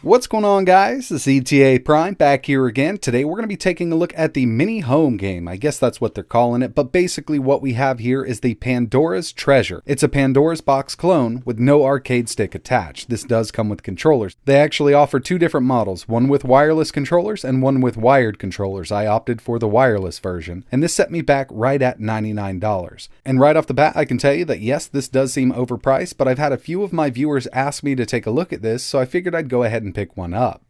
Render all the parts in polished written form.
What's going on, guys? This is ETA Prime back here again. Today we're going to be taking a look at the mini home game. I guess that's what they're calling it, but basically what we have here is the Pandora's Treasure. It's a Pandora's box clone with no arcade stick attached. This does come with controllers. They actually offer two different models, one with wireless controllers and one with wired controllers. I opted for the wireless version, and this set me back right at $99. And right off the bat, I can tell you that yes, this does seem overpriced, but I've had a few of my viewers ask me to take a look at this, so I figured I'd go ahead and pick one up.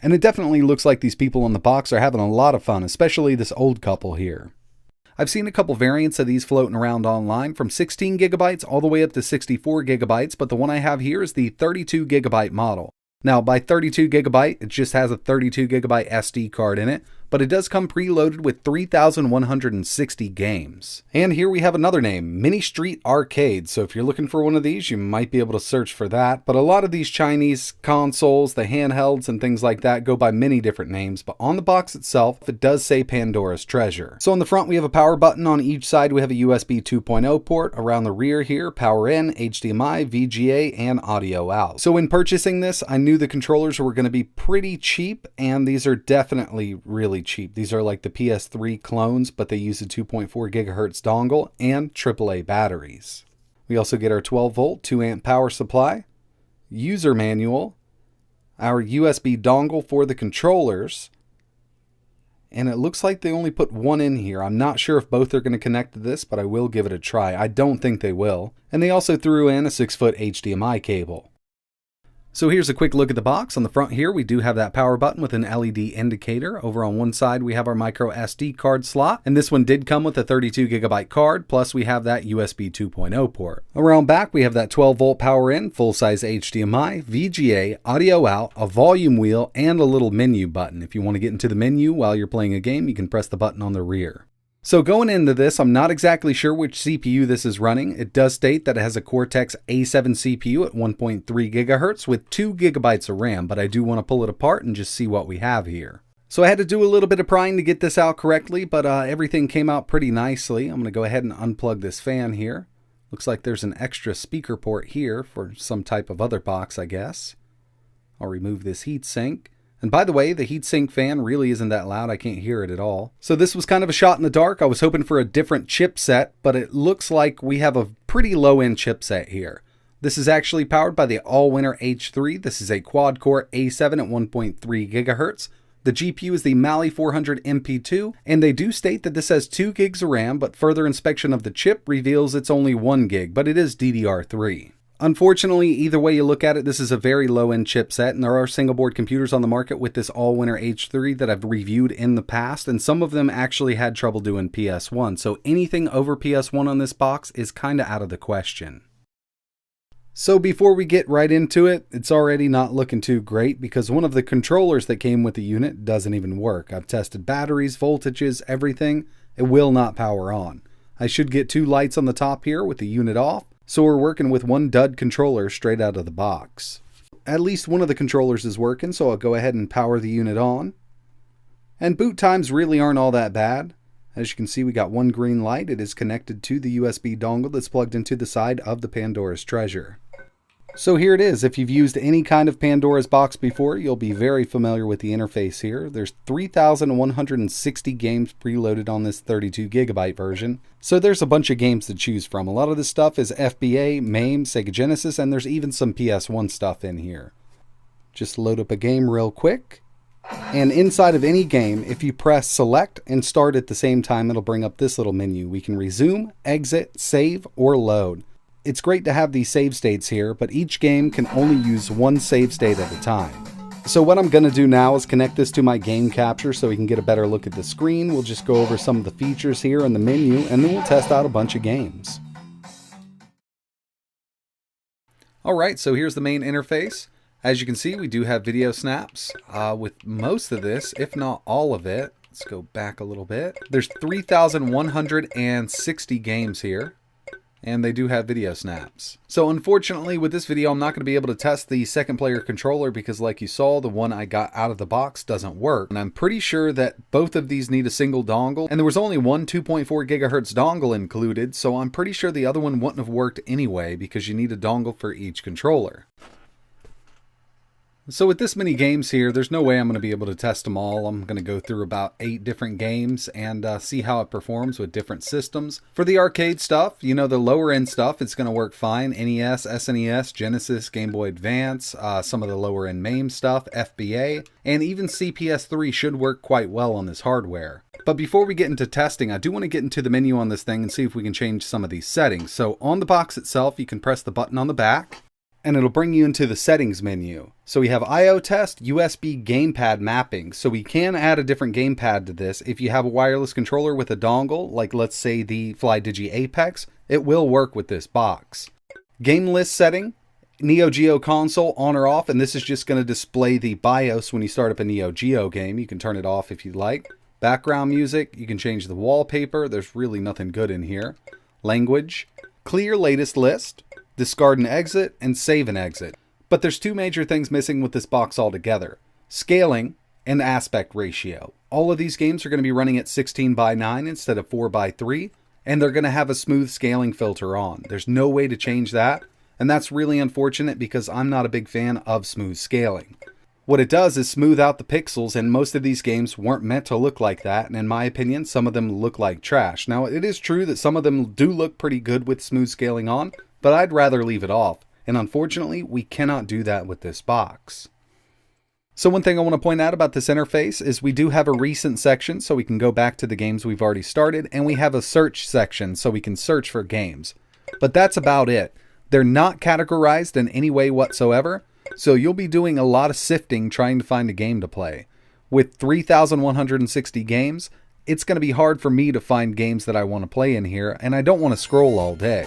And it definitely looks like these people on the box are having a lot of fun, especially this old couple here. I've seen a couple variants of these floating around online from 16 gigabytes all the way up to 64 gigabytes, but the one I have here is the 32 gigabyte model. Now, by 32 gigabyte, it just has a 32 gigabyte SD card in it, but it does come preloaded with 3,160 games. And here we have another name, Mini Street Arcade. So if you're looking for one of these, you might be able to search for that. But a lot of these Chinese consoles, the handhelds and things like that go by many different names. But on the box itself, it does say Pandora's Treasure. So on the front, we have a power button. On each side, we have a USB 2.0 port. Around the rear here, power in, HDMI, VGA, and audio out. So in purchasing this, I knew the controllers were going to be pretty cheap, and these are definitely really cheap. These are like the PS3 clones, but they use a 2.4 gigahertz dongle and AAA batteries. We also get our 12 volt 2 amp power supply, user manual, our USB dongle for the controllers, and it looks like they only put one in here. I'm not sure if both are going to connect to this, but I will give it a try. I don't think they will. And they also threw in a 6-foot HDMI cable. So here's a quick look at the box. On the front here, we do have that power button with an LED indicator. Over on one side, we have our micro SD card slot, and this one did come with a 32 gigabyte card, plus we have that USB 2.0 port. Around back, we have that 12 volt power in, full-size HDMI, VGA, audio out, a volume wheel, and a little menu button. If you want to get into the menu while you're playing a game, you can press the button on the rear. So going into this, I'm not exactly sure which CPU this is running. It does state that it has a Cortex A7 CPU at 1.3 gigahertz with 2 gigabytes of RAM, but I do want to pull it apart and just see what we have here. So I had to do a little bit of prying to get this out correctly, but everything came out pretty nicely. I'm going to go ahead and unplug this fan here. Looks like there's an extra speaker port here for some type of other box, I guess. I'll remove this heatsink. And by the way, the heatsink fan really isn't that loud. I can't hear it at all. So this was kind of a shot in the dark. I was hoping for a different chipset, but it looks like we have a pretty low-end chipset here. This is actually powered by the Allwinner H3. This is a quad-core A7 at 1.3 gigahertz. The GPU is the Mali 400 MP2, and they do state that this has 2 gigs of RAM, but further inspection of the chip reveals it's only 1 gig, but it is DDR3. Unfortunately, either way you look at it, this is a very low-end chipset, and there are single-board computers on the market with this Allwinner H3 that I've reviewed in the past, and some of them actually had trouble doing PS1, so anything over PS1 on this box is kind of out of the question. So before we get right into it, it's already not looking too great because one of the controllers that came with the unit doesn't even work. I've tested batteries, voltages, everything. It will not power on. I should get 2 lights on the top here with the unit off. So we're working with one dud controller straight out of the box. At least one of the controllers is working, so I'll go ahead and power the unit on. And boot times really aren't all that bad. As you can see, we got one green light. It is connected to the USB dongle that's plugged into the side of the Pandora's Treasure. So here it is. If you've used any kind of Pandora's box before, you'll be very familiar with the interface here. There's 3,160 games preloaded on this 32 gigabyte version. So there's a bunch of games to choose from. A lot of this stuff is FBA, MAME, Sega Genesis, and there's even some PS1 stuff in here. Just load up a game real quick. And inside of any game, if you press select and start at the same time, it'll bring up this little menu. We can resume, exit, save, or load. It's great to have these save states here, but each game can only use one save state at a time. So what I'm going to do now is connect this to my game capture so we can get a better look at the screen. We'll just go over some of the features here in the menu, and then we'll test out a bunch of games. Alright, so here's the main interface. As you can see, we do have video snaps with most of this, if not all of it. Let's go back a little bit. There's 3,160 games here. And they do have video snaps. So unfortunately with this video I'm not going to be able to test the second player controller because like you saw, the one I got out of the box doesn't work. And I'm pretty sure that both of these need a single dongle, and there was only one 2.4 gigahertz dongle included, so I'm pretty sure the other one wouldn't have worked anyway because you need a dongle for each controller. So with this many games here, there's no way I'm going to be able to test them all. I'm going to go through about 8 different games and see how it performs with different systems. For the arcade stuff, you know, the lower end stuff, it's going to work fine. NES, SNES, Genesis, Game Boy Advance, some of the lower end MAME stuff, FBA, and even CPS3 should work quite well on this hardware. But before we get into testing, I do want to get into the menu on this thing and see if we can change some of these settings. So on the box itself, you can press the button on the back, and it'll bring you into the settings menu. So we have IO test, USB gamepad mapping. So we can add a different gamepad to this. If you have a wireless controller with a dongle, like let's say the FlyDigi Apex, it will work with this box. Game list setting, NeoGeo console on or off, and this is just going to display the BIOS when you start up a NeoGeo game. You can turn it off if you'd like. Background music, you can change the wallpaper. There's really nothing good in here. Language, clear latest list, discard and exit, and save and exit. But there's 2 major things missing with this box altogether: scaling and aspect ratio. All of these games are going to be running at 16:9 instead of 4:3, and they're going to have a smooth scaling filter on. There's no way to change that, and that's really unfortunate because I'm not a big fan of smooth scaling. What it does is smooth out the pixels, and most of these games weren't meant to look like that, and in my opinion, some of them look like trash. Now, it is true that some of them do look pretty good with smooth scaling on, but I'd rather leave it off, and unfortunately, we cannot do that with this box. So one thing I want to point out about this interface is we do have a recent section, so we can go back to the games we've already started, and we have a search section, so we can search for games. But that's about it. They're not categorized in any way whatsoever, so you'll be doing a lot of sifting trying to find a game to play. With 3,160 games, it's going to be hard for me to find games that I want to play in here, and I don't want to scroll all day.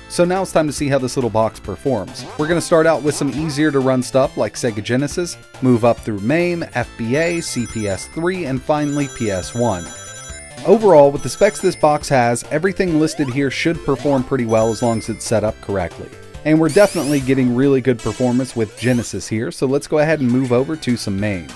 So now it's time to see how this little box performs. We're going to start out with some easier to run stuff like Sega Genesis, move up through MAME, FBA, CPS3, and finally PS1. Overall, with the specs this box has, everything listed here should perform pretty well as long as it's set up correctly. And we're definitely getting really good performance with Genesis here, so let's go ahead and move over to some MAME.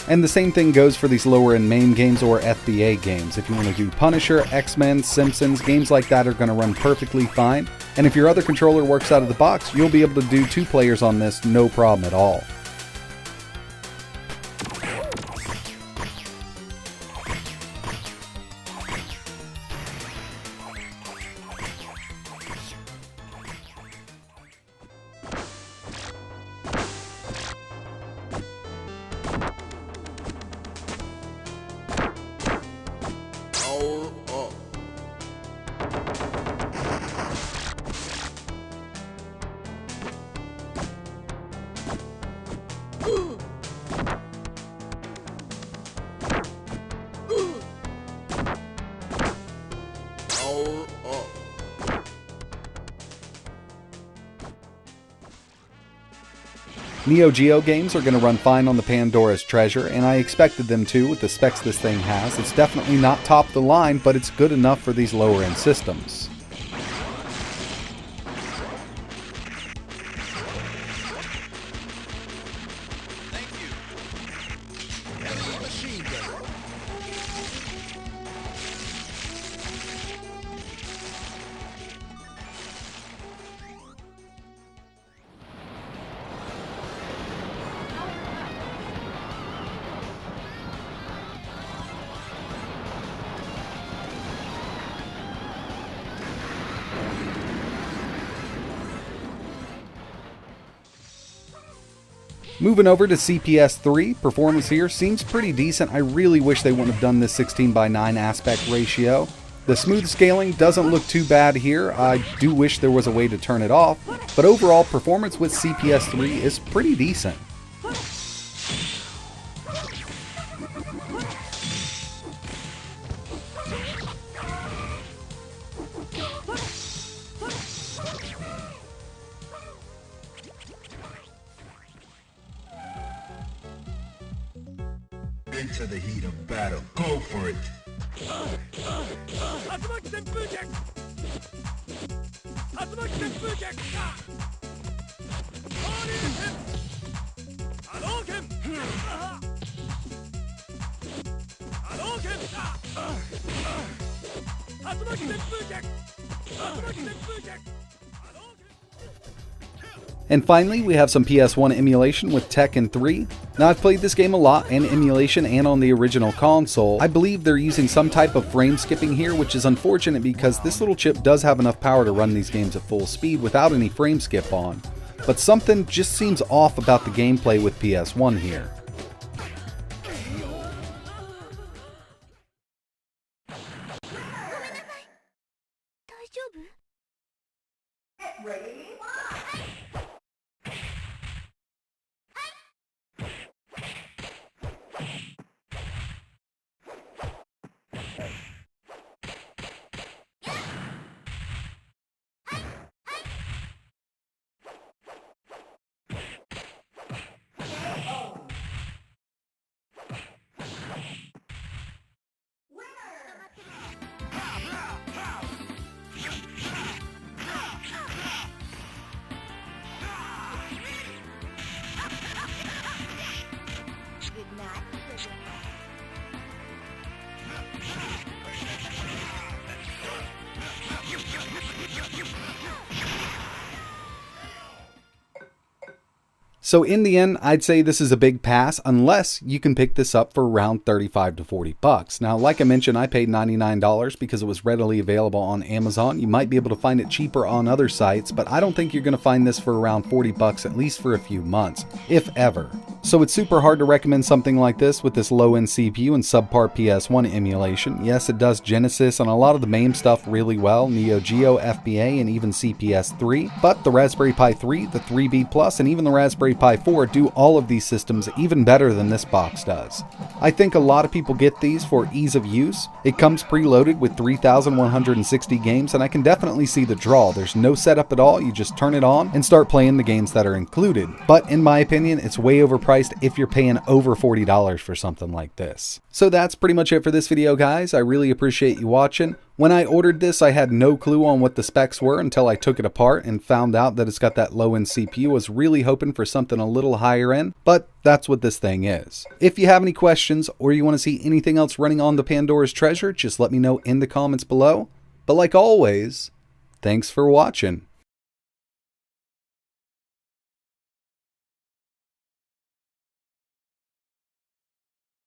And the same thing goes for these lower end MAME games or FBA games. If you want to do Punisher, X-Men, Simpsons, games like that are going to run perfectly fine. And if your other controller works out of the box, you'll be able to do 2 players on this no problem at all. NeoGeo games are going to run fine on the Pandora's Treasure, and I expected them to with the specs this thing has. It's definitely not top of the line, but it's good enough for these lower end systems. Moving over to CPS3, performance here seems pretty decent. I really wish they wouldn't have done this 16:9 aspect ratio. The smooth scaling doesn't look too bad here. I do wish there was a way to turn it off, but overall performance with CPS3 is pretty decent. Into the heat of battle. Go for it. And finally, we have some PS1 emulation with Tekken 3. Now, I've played this game a lot in emulation and on the original console. I believe they're using some type of frame skipping here, which is unfortunate because this little chip does have enough power to run these games at full speed without any frame skip on. But something just seems off about the gameplay with PS1 here. So in the end, I'd say this is a big pass unless you can pick this up for around 35 to 40 bucks. Now, like I mentioned, I paid $99 because it was readily available on Amazon. You might be able to find it cheaper on other sites, but I don't think you're going to find this for around 40 bucks at least for a few months, if ever. So it's super hard to recommend something like this with this low-end CPU and subpar PS1 emulation. Yes, it does Genesis and a lot of the MAME stuff really well, NeoGeo, FBA, and even CPS3, but the Raspberry Pi 3, the 3B Plus, and even the Raspberry Pi 4 do all of these systems even better than this box does. I think a lot of people get these for ease of use. It comes preloaded with 3,160 games, and I can definitely see the draw. There's no setup at all, you just turn it on and start playing the games that are included. But in my opinion, it's way overpriced if you're paying over $40 for something like this. So that's pretty much it for this video, guys. I really appreciate you watching. When I ordered this, I had no clue on what the specs were until I took it apart and found out that it's got that low-end CPU. I was really hoping for something a little higher end, but that's what this thing is. If you have any questions or you want to see anything else running on the Pandora's Treasure, just let me know in the comments below. But like always, thanks for watching.